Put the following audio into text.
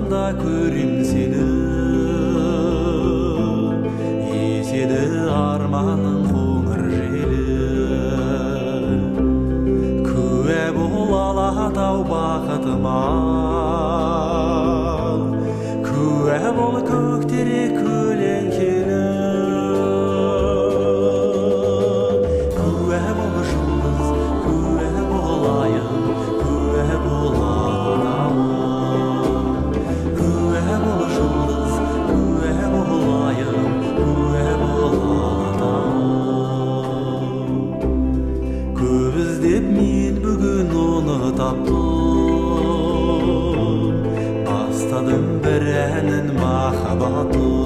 аспанда көрем сені, еседі арманың қоңыр желі. Куә бол Алатау бақытыма, куә бол көктерек көлеңкелі. Куә бол жұлдыз, куә бол айым, куә бол Алатауым. Куә бол жұлдыз, куә бол айым, куә бол Алатауым. Көп іздеп мен бүгін оны таптым, бастадым бір әнін махаббатым.